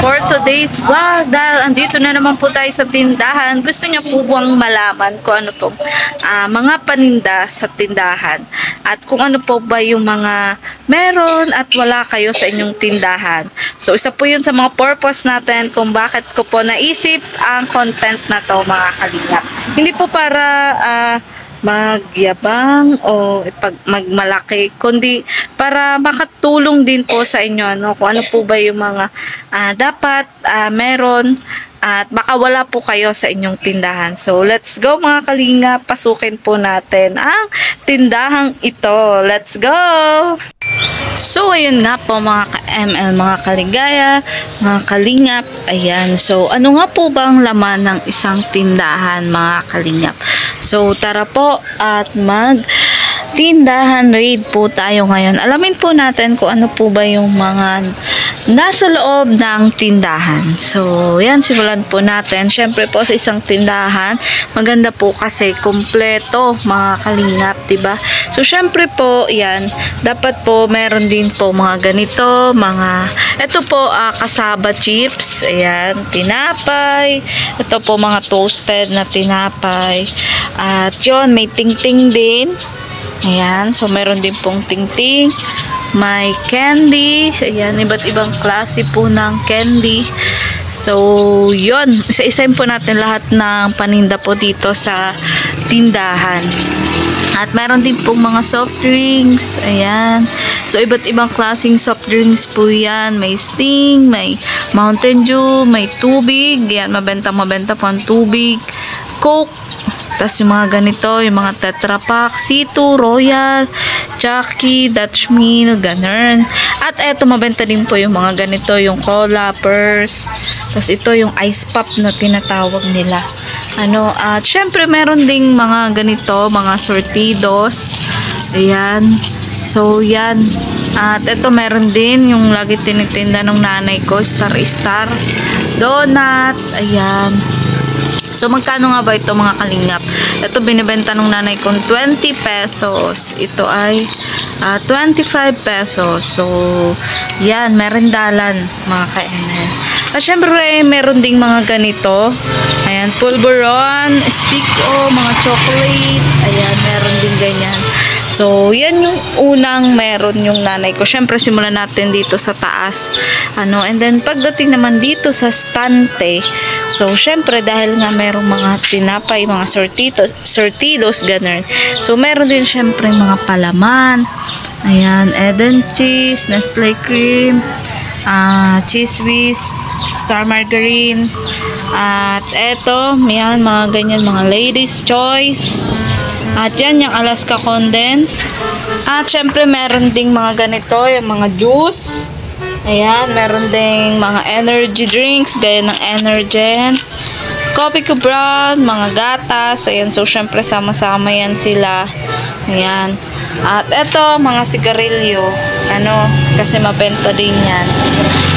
for today's vlog. Dahil andito na naman po tayo sa tindahan. Gusto niyo po bang malaman kung ano po mga paninda sa tindahan? At kung ano po ba yung mga meron at wala kayo sa inyong tindahan. So isa po yun sa mga purpose natin kung bakit ko po naisip ang content na to, mga kalingap. Hindi po para magyabang o magmalaki, kundi para makatulong din po sa inyo, no? Kung ano po ba yung mga dapat meron at baka wala po kayo sa inyong tindahan. So let's go mga kalinga, pasukin po natin ang tindahang ito. Let's go! So ayun nga po mga ka-ML, mga kaligaya, mga kalingap. Ayan, so ano nga po ba ang laman ng isang tindahan, mga kalingap? So tara po at tindahan raid po tayo ngayon. Alamin po natin kung ano po ba yung mga nasa loob ng tindahan. So yan, simulan po natin. Syempre po sa isang tindahan, maganda po kasi kompleto, mga kalingap, diba? So syempre po, yan, dapat po meron din po mga ganito, ito po kasaba chips, ayan, tinapay, ito po mga toasted na tinapay, at yun, may ting-ting din. Ayan, so meron din pong ting-ting, may candy, ayan, iba't ibang klase po ng candy. So yun, isa-isayin po natin lahat ng paninda po dito sa tindahan. At meron din pong mga soft drinks, ayan. So iba't ibang klaseng soft drinks po yan. May Sting, may Mountain Dew, may tubig, ayan, mabenta po ang tubig, Coke. Tapos yung mga ganito, yung mga Tetra Pak, C2, Royal, Chucky, Dutch Mill, ganun. At eto, mabenta din po yung mga ganito, yung Cola, Purse. Tapos ito yung Ice Pop na tinatawag nila. At syempre meron ding mga ganito, mga sortidos. Ayan. So yan. At ito meron din yung lagi tinitinda ng nanay ko, Star Donut. Ayan. So magkano nga ba ito mga kalingap? Ito binibenta ng nanay kong 20 pesos. Ito ay 25 pesos. So yan, merindalan mga ka-ML. At syempre meron ding mga ganito. Ayan, pulveron, stick mga chocolate. Ayan, meron din ganyan. So yan yung unang meron yung nanay ko. Syempre simulan natin dito sa taas. And then pagdating naman dito sa stante, so syempre dahil nga merong mga tinapay, mga sortidos, ganun. So meron din syempre mga palaman. Ayan, Eden cheese, Nestle cream, cheese whiz, Star margarine. At eto, yan, mga ganyan, mga ladies choice. At yan, yung Alaska condensed. At syempre meron ding mga ganito, yung mga juice. Ayan, meron ding mga energy drinks, gaya ng Energen, Coffee ko brown, mga gatas. Ayan, so syempre sama-sama yan sila. Ayan. At eto, mga sigarilyo. Kasi mabenta din yan.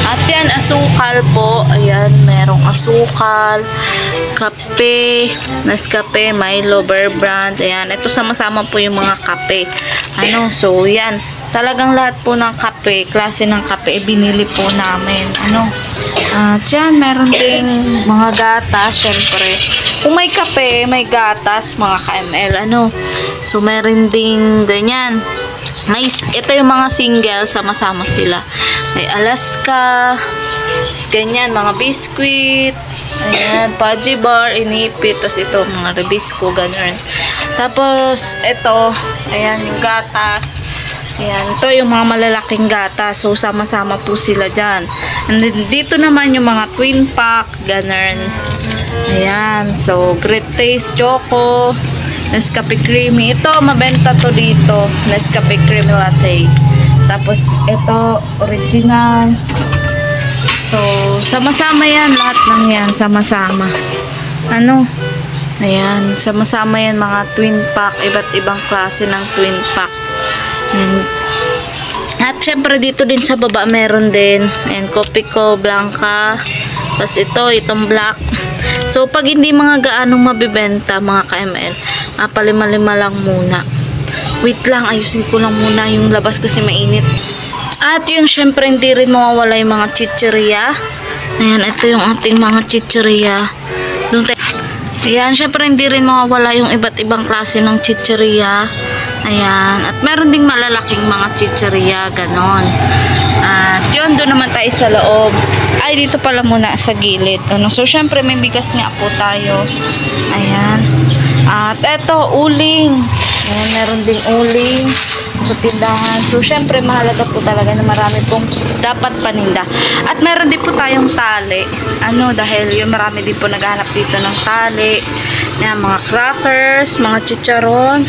At yan, asukal po. Ayan, merong asukal, kape, Nescafe, Milo, Bear Brand. Ayan, ito sama-sama po yung mga kape. So yan. Talagang lahat po ng kape, klase ng kape, binili po namin. At yan, meron ding mga gatas, syempre. Kung may kape, may gatas, mga ka-ML, So, meron ding ganyan. Ito yung mga single, sama-sama sila. May Alaska, ganyan, mga biscuit, ayan, Pudgy Bar, Inipit, tas ito, mga Rebisco, ganun. Tapos, ito, ayan, yung gatas. Ayan, ito yung mga malalaking gatas. So, sama-sama po sila dyan. And then, dito naman yung mga twin pack, ganun. Ayan, so, Great Taste Choco, Nescafe Creamy. Ito, mabenta to dito. Nescafe Creamy Latte. Tapos, ito, original. So, sama-sama yan. Lahat ng yan, sama-sama. Ayan, sama-sama yan, mga twin pack. Iba't ibang klase ng twin pack. At syempre dito din sa baba meron din. Ayan, Copico, Blanca. Tapos itong black. So pag hindi mga gaanong mabibenta, mga ka-ML, palima-lima lang muna. Wait lang, ayusin ko lang muna yung labas kasi mainit. At yung syempre hindi rin mawawala yung mga chichirya. Ayan, ito yung ating mga chichirya. Ayan, syempre hindi rin mawawala yung iba't ibang klase ng chichirya. Ayan, at meron ding malalaking mga chichirya, ganon. At yun, doon naman tayo sa loob. Ay, dito pala muna sa gilid. Ano? So, syempre may bigas nga po tayo. Ayan. At eto, uling. Ayan, meron ding uling sa tindahan. So, syempre, mahalaga po talaga na marami pong dapat paninda. At meron din po tayong tali. Ano, dahil yung marami din po naghahanap dito ng tali. Ayan, mga crackers, mga chicharon.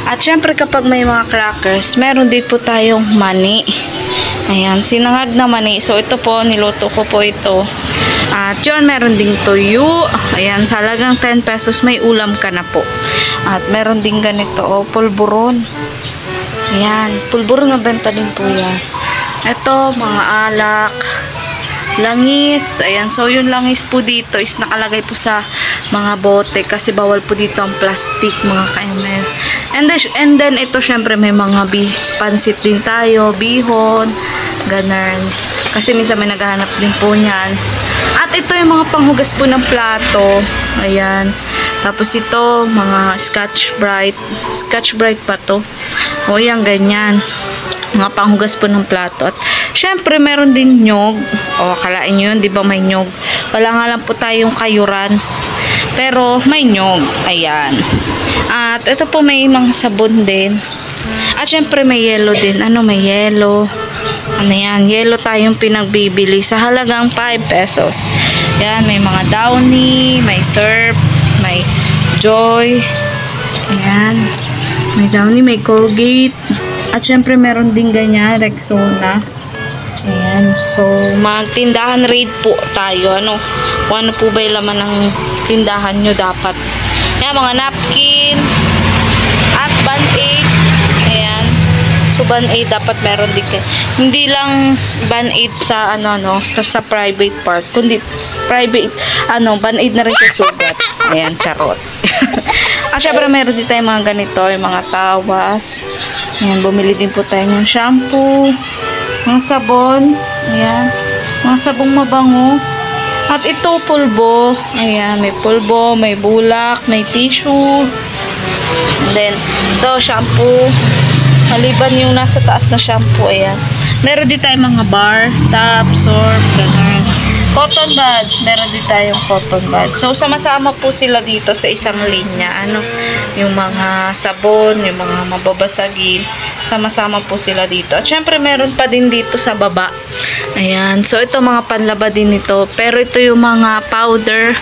At syempre, kapag may mga crackers, meron din po tayong mani. Ayan, sinangag na mani. So, ito po, niluto ko po ito. At yun, meron ding tuyo. Ayan, sa halagang 10 pesos, may ulam ka na po. At meron ding ganito, oh, pulburon. Ayan, pulburon na benta din po yan. Ito, mga alak, langis. Ayan, so yung langis po dito is nakalagay po sa mga bote kasi bawal po dito ang plastic, mga kaimel. And then ito syempre may mga pansit din tayo, bihon, ganun. Kasi minsan may naghahanap din po niyan. At ito yung mga panghugas po ng plato. Ayan. Tapos ito, mga Scotch Brite pa to. O yan, ganyan. Mga panghugas po ng plato. At syempre, meron din nyog. O, akalain nyo yun, di ba may nyog? Wala nga lang po tayong kayuran. Pero, may nyog. Ayan. At ito po, may mga sabon din. At syempre, may yelo din. Ano, may yelo. Ano yan? Yelo tayong pinagbibili sa halagang 5 pesos. Yan, may mga Downy, may Surf, may Joy. Ayan. May Downy, may Colgate. At syempre meron din ganyan, Rexona. Ayan. So, magtindahan rate po tayo. Ano? Kung ano po ba yung laman ng tindahan nyo dapat. Ayan, mga napkin. At Band-Aid. Ayan. So, Band-Aid dapat meron din kayo. Hindi lang Band-Aid sa, sa private part. Kundi, Band-Aid na rin sa sugat. Ayan, charot. At syempre meron din tayo mga ganito, yung mga tawas. Ayan, bumili din po tayo ng shampoo, mga sabon, ayan, mga sabong mabango. At ito, pulbo. Ayan, may pulbo, may bulak, may tissue. And then, ito, shampoo. Maliban yung nasa taas na shampoo, ayan. Meron din tayo mga bar, top, sorb, ganun. Cotton buds, meron din tayong cotton buds. So, sama-sama po sila dito sa isang linya. Yung mga sabon, yung mga mababasagin, sama-sama po sila dito. At syempre, meron pa din dito sa baba. Ayan. So, ito mga panlaba din ito. Pero ito yung mga powder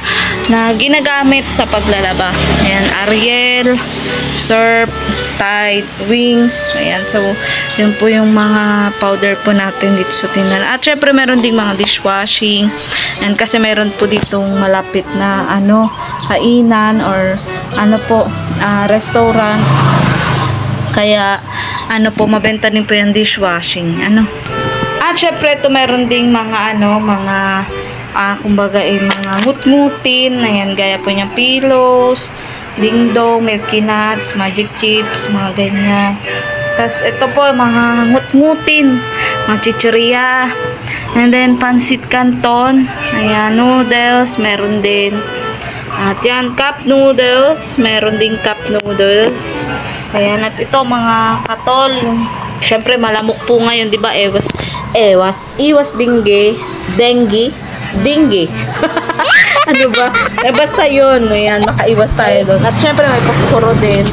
na ginagamit sa paglalaba. Ayan, Ariel, Surf, Tide, Wings. Ayan. So, yun po yung mga powder po natin dito sa tindahan. At syempre, meron din mga dishwashing. And kasi meron po ditong malapit na kainan or restaurant. Kaya mabenta din po yung dishwashing. At syempre ito meron ding mga kumbaga mga ngut-ngutin. Ayan, gaya po niyang pillows, dingdong, milky nuts, magic chips, mga ganyan. Tapos ito po mga ngut-ngutin, mga chichirya. And then, pansit canton. Ayan, noodles, meron din. At yan, cup noodles. Meron din cup noodles. Ayan, at ito, mga katol. Siyempre, malamok po ngayon, di ba? Iwas dengue. Ano ba? Basta yun. Ayan, makaiwas tayo doon. At syempre, may pasporo din.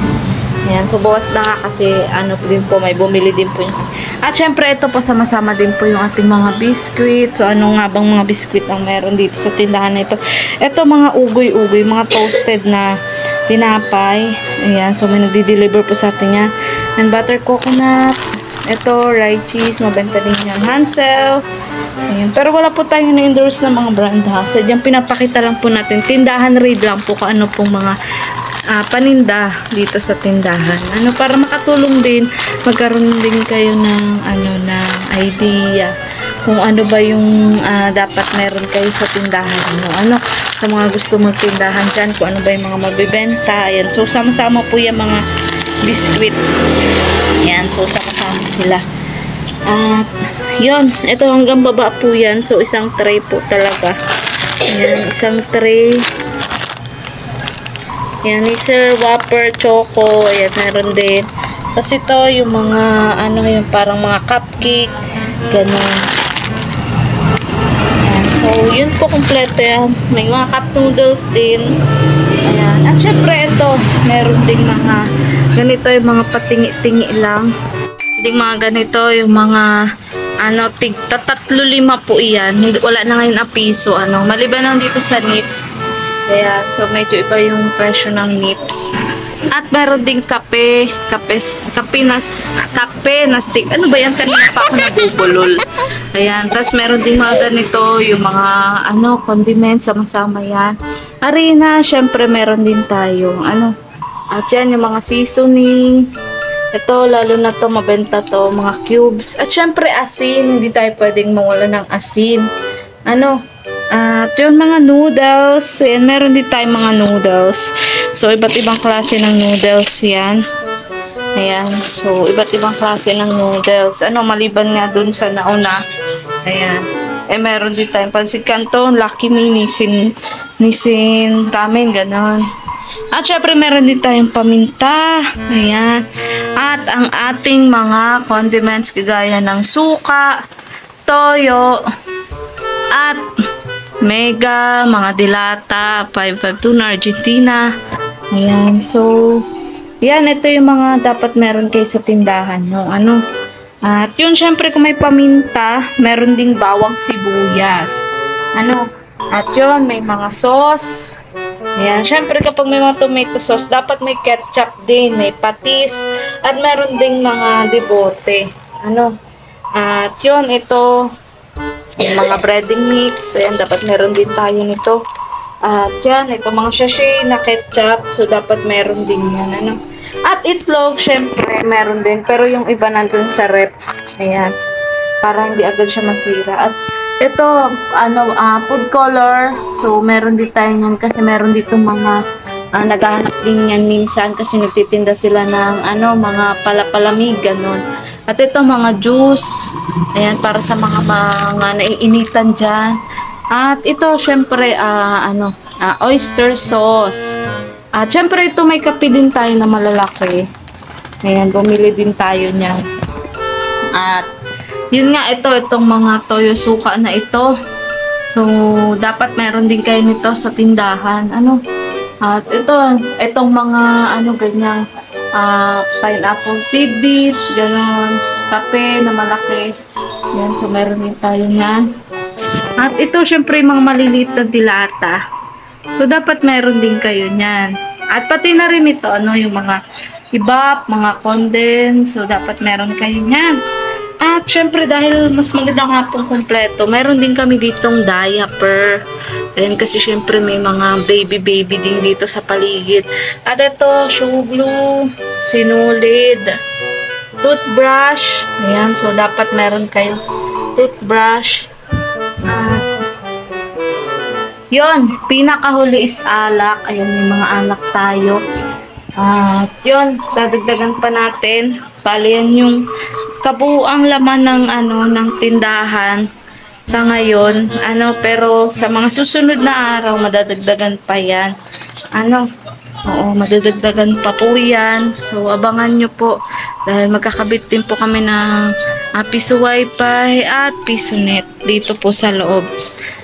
Ayan, so bawas na nga kasi din po, may bumili din po yun. At syempre, ito po sama-sama din po yung ating mga biscuit. So, ano nga bang mga biscuit ang meron dito sa tindahan na ito? Ito mga ugoy-ugoy, mga toasted na tinapay. Ayan, so may nagdi-deliver po sa atin yan. And butter coconut. Ito, rye cheese, mabenta din yan. Hansel. Ayan, pero wala po tayong na-endorse ng mga brand ha. Sadyang pinapakita lang po natin. Tindahan read lang po kung ano pong mga paninda dito sa tindahan. Para makatulong din, magkaroon din kayo ng ng idea kung ano ba yung dapat meron kayo sa tindahan nyo. Sa mga gusto magtindahan dyan, kung ano ba yung mga mabibenta. Ayan, so sama-sama po yung mga biscuit. Ayan, so sama-sama sila. At Yun, ito hanggang baba po yan. So, isang tray po talaga. Ayan, isang tray. Ayan, ni Sir Whopper Choco. Ayan, meron din. Kasi ito, yung mga, ano, yung parang mga cupcake. Ganun. Ayan, so, yun po, kompleto yan. May mga cup noodles din. Ayan. At syempre, ito, meron ding mga, ganito yung mga patingi-tingi lang. Ding mga ganito, yung mga, ano, tatlo-lima po iyan. Wala na ngayon na piso, ano. Maliban lang dito sa Nips. Kaya, so medyo iba yung presyo ng Nips. At meron ding kape na stick. Ano ba yan? Kanina pa ako nabubulol. Ayan. Tapos meron ding mga ganito, yung mga, ano, condiments, sama-sama yan. Harina, syempre meron din tayo, ano. At yan, yung mga seasoning. Ito, lalo na to, mabenta to, mga cubes. At syempre, asin. Hindi tayo pwedeng mawala ng asin. Ano, at yung mga noodles. Ayan, meron din tayo mga noodles. So, iba't ibang klase ng noodles yan. Ayan. So, iba't ibang klase ng noodles. Ano, maliban nga dun sa nauna. Ayan. Eh, meron din tayong pansit canton, Lucky Me, Nissin ramen, ganon. At syempre, meron din tayong paminta. Ayan. At ang ating mga condiments, kagaya ng suka, toyo, at mega, mga dilata, 552 na Argentina. Ayan. So, yan, ito yung mga dapat meron kayo sa tindahan. No? Ano? At yun, syempre, kung may paminta, meron ding bawang sibuyas. Ano? At yun, may mga sauce. Ayan, syempre kapag may mga tomato sauce, dapat may ketchup din, may patis, at meron ding mga debote. Ano? At yun, ito, yung mga breading mix, ayan, dapat meron din tayo nito. At yan, ito mga sachet na ketchup, so dapat meron din yan, ano? At itlog, syempre, meron din, pero yung iba nandun sa rep, ayan, para hindi agad siya masira. At ito, ano, food color. So, meron din tayo yan kasi meron dito mga naghahanap din yan minsan kasi nagtitinda sila ng ano, mga palapalamig, ganun. At ito, mga juice. Ayan, para sa mga naiinitan dyan. At ito, syempre, oyster sauce. At syempre, ito may kape din tayo na malalaki. Ayan, bumili din tayo niyan. At yun nga, itong mga toyo suka na ito. So, dapat meron din kayo nito sa tindahan. Ano? At itong mga, ganyang pineapple tidbits, gano'n, kape na malaki. Yan, so meron din tayo yan. At ito, syempre, mga maliliit na dilata. So, dapat meron din kayo yan. At pati na rin ito, yung mga ibap, mga condense. So, dapat meron kayo yan. At syempre dahil mas maganda nga pong kompleto, meron din kami ditong diaper. Ayan, kasi syempre may mga baby din dito sa paligid. At ito, shoe glue, sinulid, toothbrush. Ayan, so dapat meron kayo toothbrush. Yun, pinakahuli is alak. Ayan, may mga alak tayo. At yun, dadagdagan pa natin. Bali yan yung kabuuang laman ng tindahan sa ngayon. Pero sa mga susunod na araw, madadagdagan pa yan. Oo, madadagdagan pa po yan. So, abangan nyo po. Dahil magkakabit din po kami ng piso wifi at piso net dito po sa loob.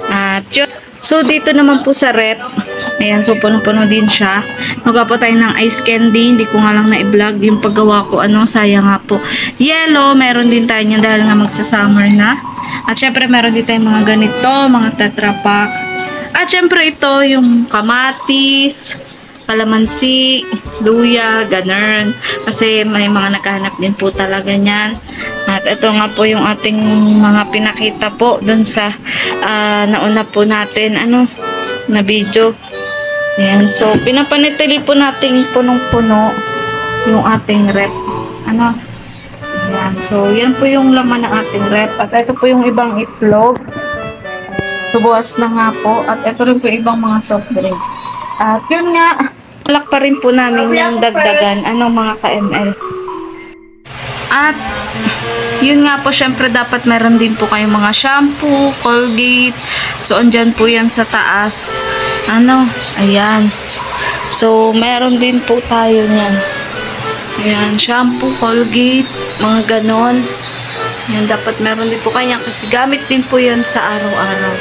At yun. So, dito naman po sa rep, ayan, so puno-puno din siya. Magawa po tayo ng ice candy, hindi ko nga lang na-vlog yung paggawa ko, sayang nga po. Yellow, meron din tayo niyan dahil nga magsa-summer na. At syempre, meron din tayo mga ganito, mga tetra pack. At syempre, ito yung kamatis, kalamansi, luya, ganun. Kasi may mga naghahanap din po talaga niyan. At ito nga po yung ating mga pinakita po dun sa nauna po natin na video. Ayan, so pinapanitili po natin punong-puno yung ating rep. Ayan, so yan po yung laman ng ating rep. At ito po yung ibang itlog. So buwas na nga po. At ito rin po yung ibang mga soft drinks. At yun nga, talak pa rin po namin yung dagdagan. Mga ka-ml. At Yun nga po, syempre dapat meron din po kayong mga shampoo, Colgate. So, andyan po yan sa taas. Ayan. So, meron din po tayo niyan. Ayan, shampoo, Colgate, mga ganon. Ayan, dapat meron din po kanya kasi gamit din po yan sa araw-araw.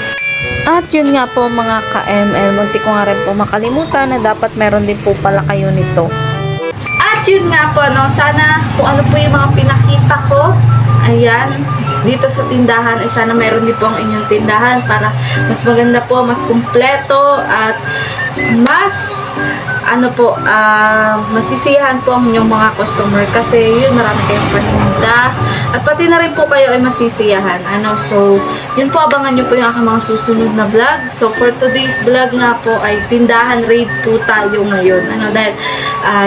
At yun nga po mga ka-ML, munti ko nga rin po makalimutan na dapat meron din po pala kayo nito. At yun nga po, sana kung ano po yung mga pinakita ko, ayan, dito sa tindahan, ay sana meron din po ang inyong tindahan para mas maganda po, mas kumpleto, at mas masisiyahan po ang inyong mga customer kasi yun, marami kayong paninda at pati na rin po kayo ay masisiyahan. So, yun po, abangan nyo po yung aking mga susunod na vlog. So, for today's vlog nga po ay tindahan raid po tayo ngayon. Dahil,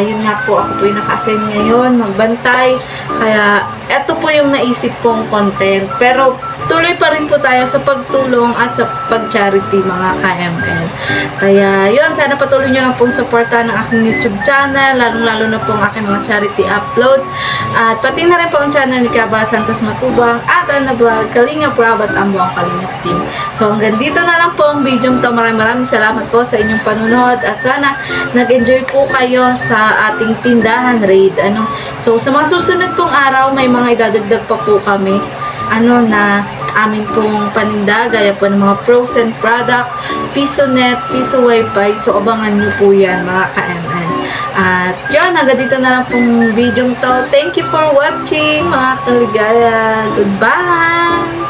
yun nga po, ako po yung naka-assign ngayon, magbantay. Kaya, eto po yung naisip kong content. Pero, tuloy pa rin po tayo sa pagtulong at sa pag-charity mga ka-ML. Kaya yun, sana patuloy nyo lang pong supportan ng aking YouTube channel, lalong-lalo na po ang aking mga charity upload. At pati na rin po ang channel ni Kaba Santos Matubang at Ana Vlog, Kalinga Prab at ang buong Kalinga Team. So hanggang dito na lang po ang video to. Maraming salamat po sa inyong panunod at sana nag-enjoy po kayo sa ating tindahan raid. So sa mga susunod pong araw, may mga idadagdag pa po kami na amin pong paninda, gaya po ng mga frozen product, piso net, piso wifi. So abangan nyo po yan mga ka-ML. At yun, hanggang dito na lang pong video to. Thank you for watching mga kaligaya. Goodbye!